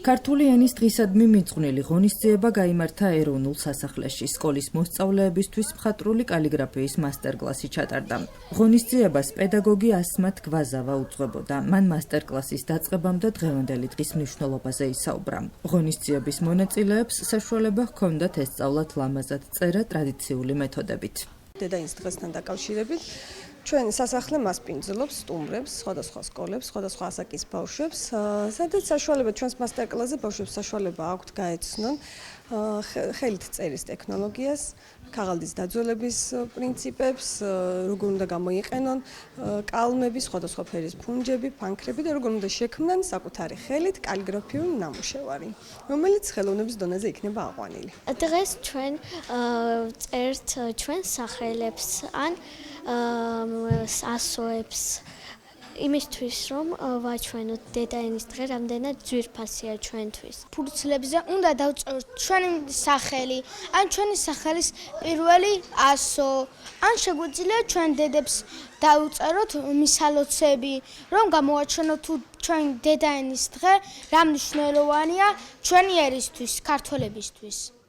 ქართული ენის დღისადმი მიძღვნილი ღონისძიება გაიმართა ეროვნულ სასახლეში. სკოლის მოსწავლეებისთვის მხატვრული კალიგრაფიის მასტერკლასი ჩატარდა. ღონისძიებას პედაგოგი ასმათ გვაზავა უძღვებოდა. მან მასტერკლასის დაწყებამდე დღევანდელი დღის მნიშვნელობაზე ისაუბრა. ღონისძიების მონაწილეებს საშუალება ჰქონდათ ესწავლათ ლამაზად წერა ტრადიციული მეთოდებით. დედაინის დღესთან დაკავშირებით ჩვენ სასახლე მასპინძლობს სტუმრებს, სხვადასხვა სკოლებს, სხვადასხვა ასაკის ბავშვებს, სადაც საშუალება ჩვენს მასტერკლასზე ბავშვებს საშუალება აქვთ გაეცნონ ხელით წერის ტექნოლოგიას, ქაღალდის დაძველების პრინციპებს, როგორ უნდა გამოიყენონ კალმები, სხვადასხვა ფერის ფუნჯები, ფანქრები და როგორ უნდა შექმნან საკუთარი ხელით კალიგრაფიული ნამუშევარი, რომელიც ხელოვნების დონეზე იქნება აყვანილი. დღეს ჩვენ წერთ ჩვენ სახელებს ან ასოებს იმისთვის რომ ვაჩვენოთ დედაენის დღე რამდენად ძვირფასია ჩვენთვის. ფურცლებზე უნდა დავწეროთ ჩვენი სახელი, ან ჩვენი სახელის პირველი ასო, ან შეგვიძლია ჩვენ დედებს დავწეროთ მისალოცები, რომ გამოვაჩვენოთ თუ ჩვენ დედაენის დღე რა მნიშვნელოვანია ჩვენი ერისთვის, ქართველებისთვის.